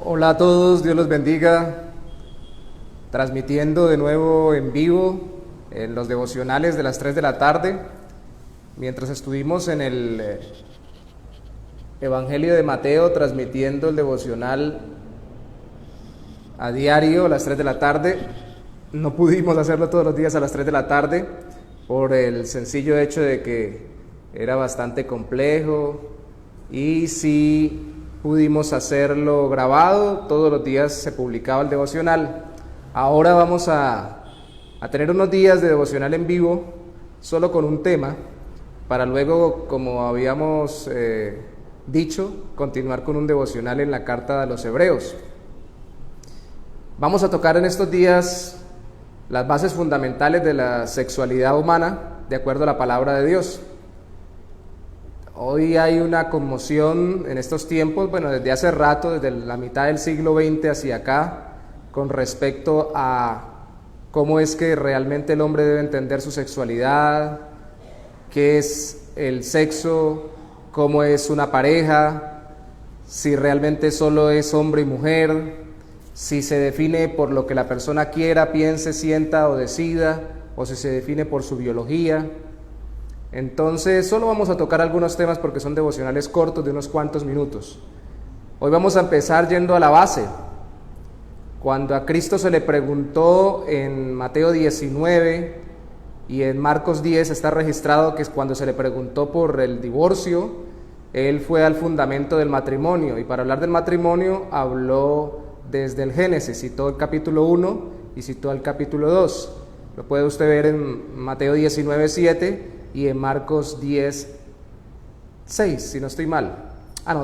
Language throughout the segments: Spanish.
Hola a todos, Dios los bendiga. Transmitiendo de nuevo en vivo en los devocionales de las 3 de la tarde. Mientras estuvimos en el Evangelio de Mateo transmitiendo el devocional a diario a las 3 de la tarde, no pudimos hacerlo todos los días a las 3 de la tarde por el sencillo hecho de que era bastante complejo, y si pudimos hacerlo grabado, todos los días se publicaba el devocional. Ahora vamos a tener unos días de devocional en vivo, solo con un tema, para luego, como habíamos dicho, continuar con un devocional en la carta de los Hebreos. Vamos a tocar en estos días las bases fundamentales de la sexualidad humana, de acuerdo a la palabra de Dios. Hoy hay una conmoción en estos tiempos, desde hace rato, desde la mitad del siglo XX hacia acá, con respecto a cómo es que realmente el hombre debe entender su sexualidad, qué es el sexo, cómo es una pareja, si realmente solo es hombre y mujer, si se define por lo que la persona quiera, piense, sienta o decida, o si se define por su biología. Entonces, solo vamos a tocar algunos temas porque son devocionales cortos de unos cuantos minutos. Hoy vamos a empezar yendo a la base. Cuando a Cristo se le preguntó en Mateo 19 y en Marcos 10 está registrado que es cuando se le preguntó por el divorcio, él fue al fundamento del matrimonio, y para hablar del matrimonio habló desde el Génesis, citó el capítulo 1 y citó el capítulo 2. Lo puede usted ver en Mateo 19, 7 y en Marcos 10, 6, si no estoy mal.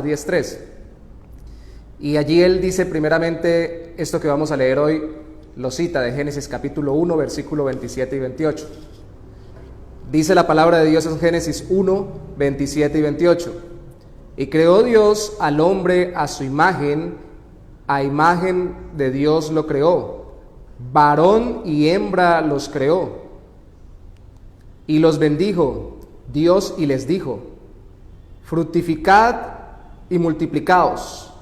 10, 3. Y allí él dice primeramente esto que vamos a leer hoy, lo cita de Génesis capítulo 1, versículo 27 y 28. Dice la palabra de Dios en Génesis 1, 27 y 28. Y creó Dios al hombre a su imagen, a imagen de Dios lo creó, varón y hembra los creó. Y los bendijo Dios y les dijo: fructificad y multiplicaos,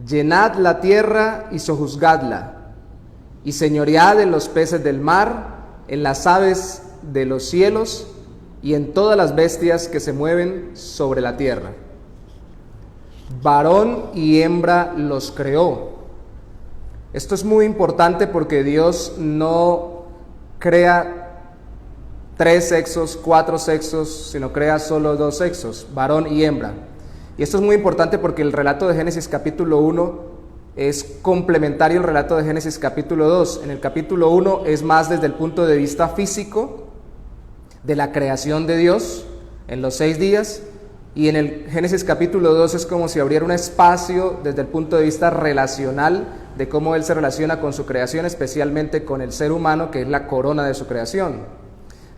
llenad la tierra y sojuzgadla, y señoread en los peces del mar, en las aves de los cielos, y en todas las bestias que se mueven sobre la tierra. Varón y hembra los creó. Esto es muy importante porque Dios no crea 3 sexos, 4 sexos, sino crea solo 2 sexos, varón y hembra. Y esto es muy importante porque el relato de Génesis capítulo 1 es complementario al relato de Génesis capítulo 2. En el capítulo 1 es más desde el punto de vista físico de la creación de Dios en los 6 días, y en el Génesis capítulo 2 es como si abriera un espacio desde el punto de vista relacional de cómo Él se relaciona con su creación, especialmente con el ser humano, que es la corona de su creación.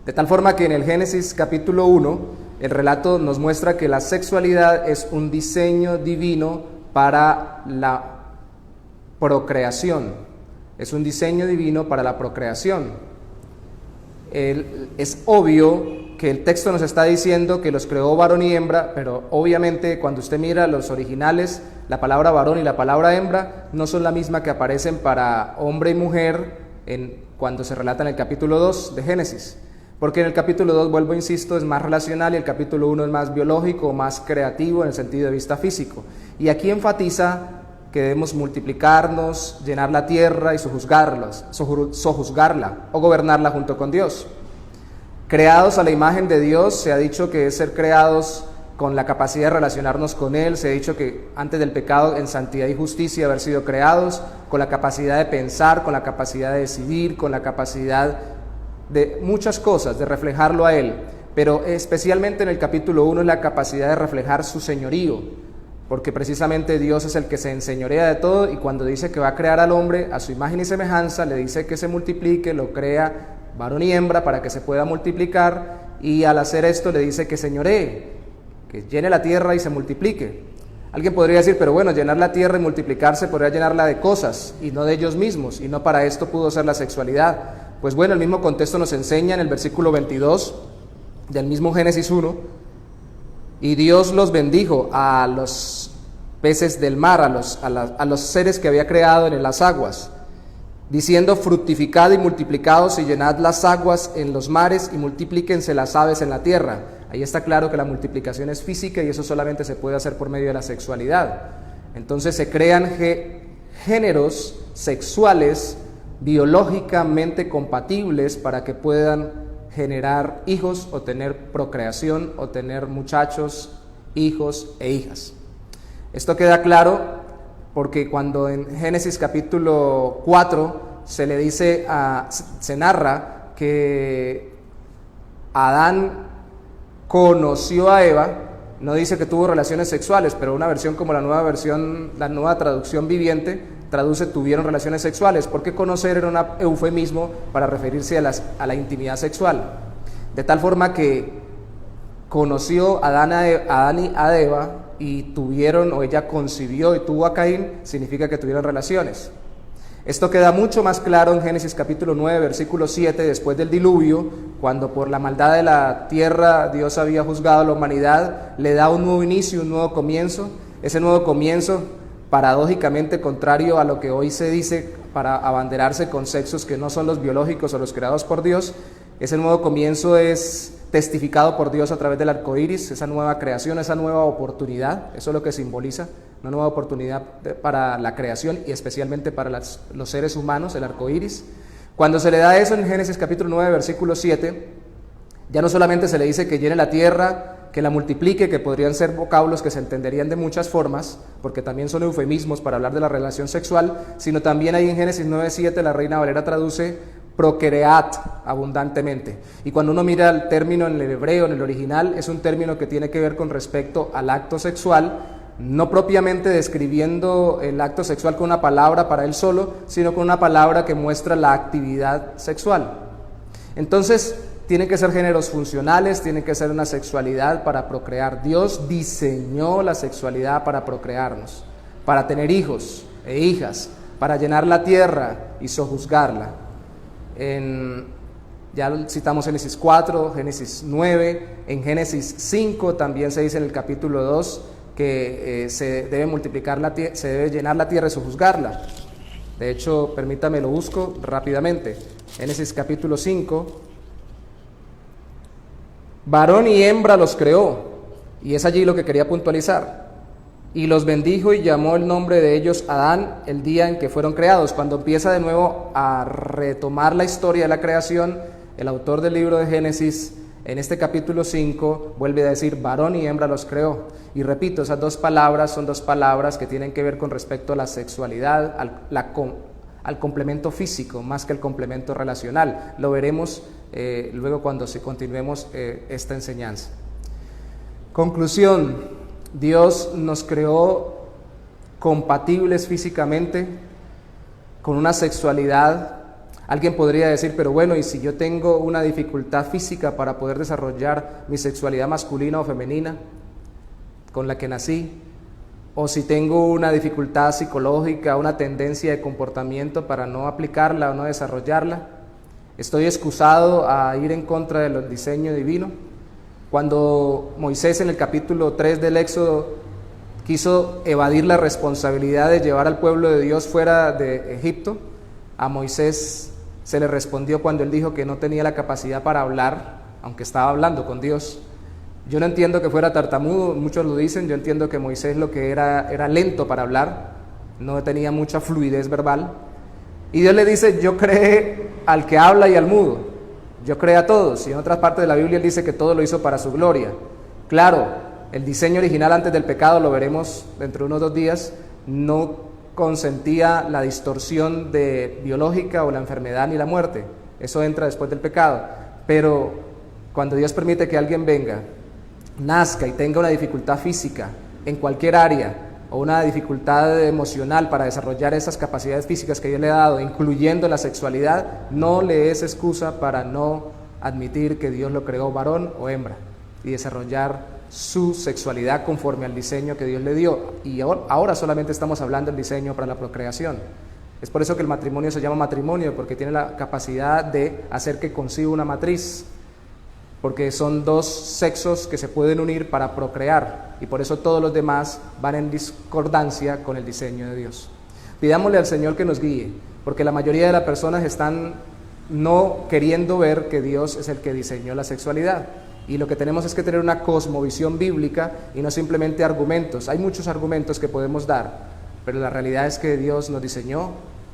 De tal forma que en el Génesis capítulo 1, el relato nos muestra que la sexualidad es un diseño divino para la procreación. Es un diseño divino para la procreación. Es obvio que el texto nos está diciendo que los creó varón y hembra, pero obviamente cuando usted mira los originales, la palabra varón y la palabra hembra no son la misma que aparecen para hombre y mujer cuando se relata en el capítulo 2 de Génesis. Porque en el capítulo 2, vuelvo, insisto, es más relacional, y el capítulo 1 es más biológico, más creativo en el sentido de vista físico. Y aquí enfatiza que debemos multiplicarnos, llenar la tierra y sojuzgarla o gobernarla junto con Dios. Creados a la imagen de Dios, se ha dicho que es ser creados con la capacidad de relacionarnos con Él. Se ha dicho que antes del pecado, en santidad y justicia, haber sido creados con la capacidad de pensar, con la capacidad de decidir, con la capacidad de muchas cosas, de reflejarlo a Él, pero especialmente en el capítulo 1 es la capacidad de reflejar su señorío, porque precisamente Dios es el que se enseñorea de todo, y cuando dice que va a crear al hombre a su imagen y semejanza, le dice que se multiplique, lo crea varón y hembra para que se pueda multiplicar, y al hacer esto le dice que señoree, que llene la tierra y se multiplique. Alguien podría decir, pero bueno, llenar la tierra y multiplicarse podría llenarla de cosas y no de ellos mismos, y no para esto pudo ser la sexualidad. Pues bueno, el mismo contexto nos enseña en el versículo 22 del mismo Génesis 1: y Dios los bendijo a los peces del mar, a los seres que había creado en las aguas, diciendo: fructificad y multiplicaos y llenad las aguas en los mares y multiplíquense las aves en la tierra. Ahí está claro que la multiplicación es física y eso solamente se puede hacer por medio de la sexualidad. Entonces se crean géneros sexuales biológicamente compatibles para que puedan generar hijos o tener procreación o tener muchachos, hijos e hijas. Esto queda claro porque cuando en Génesis capítulo 4 se narra que Adán conoció a Eva, no dice que tuvo relaciones sexuales, pero una versión como la nueva traducción viviente traduce tuvieron relaciones sexuales, porque conocer era un eufemismo para referirse a la intimidad sexual, de tal forma que conoció a Adán y a Eva y tuvieron, o ella concibió y tuvo a Caín, significa que tuvieron relaciones. Esto queda mucho más claro en Génesis capítulo 9, versículo 7, después del diluvio, cuando por la maldad de la tierra Dios había juzgado a la humanidad, le da un nuevo inicio, un nuevo comienzo. Ese nuevo comienzo, paradójicamente contrario a lo que hoy se dice para abanderarse con sexos que no son los biológicos o los creados por Dios, ese nuevo comienzo es testificado por Dios a través del arco iris, esa nueva creación, esa nueva oportunidad. Eso es lo que simboliza, una nueva oportunidad para la creación y especialmente para los seres humanos, el arco iris. Cuando se le da eso en Génesis capítulo 9, versículo 7, ya no solamente se le dice que llene la tierra, que la multiplique, que podrían ser vocablos que se entenderían de muchas formas, porque también son eufemismos para hablar de la relación sexual, sino también ahí en Génesis 9:7 la Reina Valera traduce procreat, abundantemente. Y cuando uno mira el término en el hebreo, en el original, es un término que tiene que ver con respecto al acto sexual, no propiamente describiendo el acto sexual con una palabra para él solo, sino con una palabra que muestra la actividad sexual. Entonces, tienen que ser géneros funcionales, tiene que ser una sexualidad para procrear. Dios diseñó la sexualidad para procrearnos, para tener hijos e hijas, para llenar la tierra y sojuzgarla. Ya citamos Génesis 4, Génesis 9, en Génesis 5 también se dice en el capítulo 2 que se debe multiplicar se debe llenar la tierra y sojuzgarla. De hecho, permítame, lo busco rápidamente. Génesis capítulo 5, varón y hembra los creó, y es allí lo que quería puntualizar. Y los bendijo y llamó el nombre de ellos Adán el día en que fueron creados. Cuando empieza de nuevo a retomar la historia de la creación, el autor del libro de Génesis, en este capítulo 5, vuelve a decir varón y hembra los creó. Y repito, esas dos palabras son dos palabras que tienen que ver con respecto a la sexualidad, al complemento físico, más que el complemento relacional. Lo veremos luego cuando continuemos esta enseñanza. Conclusión: Dios nos creó compatibles físicamente, con una sexualidad. Alguien podría decir, pero bueno, ¿y si yo tengo una dificultad física para poder desarrollar mi sexualidad masculina o femenina con la que nací? O si tengo una dificultad psicológica, una tendencia de comportamiento para no aplicarla o no desarrollarla, ¿estoy excusado a ir en contra del diseño divino? Cuando Moisés en el capítulo 3 del Éxodo quiso evadir la responsabilidad de llevar al pueblo de Dios fuera de Egipto, a Moisés se le respondió cuando él dijo que no tenía la capacidad para hablar, aunque estaba hablando con Dios. Yo no entiendo que fuera tartamudo, muchos lo dicen, yo entiendo que Moisés lo que era lento para hablar, no tenía mucha fluidez verbal. Y Dios le dice, yo creé al que habla y al mudo, yo creé a todos. Y en otras partes de la Biblia él dice que todo lo hizo para su gloria. Claro, el diseño original antes del pecado, lo veremos dentro de unos 2 días, no consentía la distorsión biológica o la enfermedad ni la muerte. Eso entra después del pecado. Pero cuando Dios permite que alguien venga, nazca y tenga una dificultad física en cualquier área o una dificultad emocional para desarrollar esas capacidades físicas que Dios le ha dado, incluyendo la sexualidad, no le es excusa para no admitir que Dios lo creó varón o hembra y desarrollar su sexualidad conforme al diseño que Dios le dio. Y ahora solamente estamos hablando del diseño para la procreación. Es por eso que el matrimonio se llama matrimonio, porque tiene la capacidad de hacer que conciba una matriz. porque son dos sexos que se pueden unir para procrear, y por eso todos los demás van en discordancia con el diseño de Dios. Pidámosle al Señor que nos guíe, porque la mayoría de las personas están no queriendo ver que Dios es el que diseñó la sexualidad, y lo que tenemos es que tener una cosmovisión bíblica y no simplemente argumentos. Hay muchos argumentos que podemos dar, pero la realidad es que Dios nos diseñó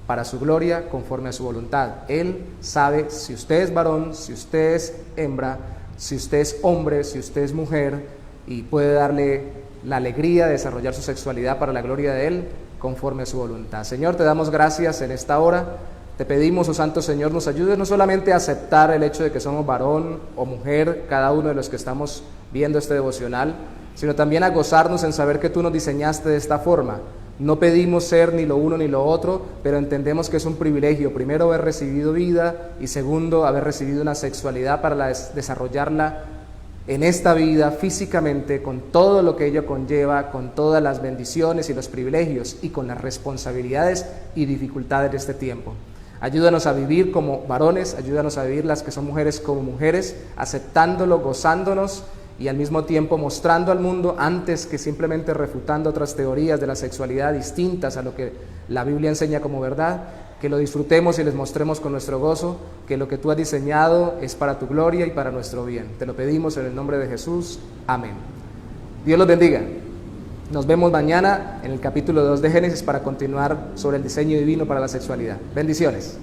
para su gloria, conforme a su voluntad. Él sabe si usted es varón, si usted es hembra, si usted es hombre, si usted es mujer, y puede darle la alegría de desarrollar su sexualidad para la gloria de Él, conforme a su voluntad. Señor, te damos gracias en esta hora. Te pedimos, oh Santo Señor, nos ayudes no solamente a aceptar el hecho de que somos varón o mujer, cada uno de los que estamos viendo este devocional, sino también a gozarnos en saber que tú nos diseñaste de esta forma. No pedimos ser ni lo uno ni lo otro, pero entendemos que es un privilegio, primero, haber recibido vida, y segundo, haber recibido una sexualidad para desarrollarla en esta vida físicamente, con todo lo que ello conlleva, con todas las bendiciones y los privilegios, y con las responsabilidades y dificultades de este tiempo. Ayúdanos a vivir como varones, ayúdanos a vivir las que son mujeres como mujeres, aceptándolo, gozándonos, y al mismo tiempo mostrando al mundo, antes que simplemente refutando otras teorías de la sexualidad distintas a lo que la Biblia enseña como verdad, que lo disfrutemos y les mostremos con nuestro gozo que lo que tú has diseñado es para tu gloria y para nuestro bien. Te lo pedimos en el nombre de Jesús. Amén. Dios los bendiga. Nos vemos mañana en el capítulo 2 de Génesis para continuar sobre el diseño divino para la sexualidad. Bendiciones.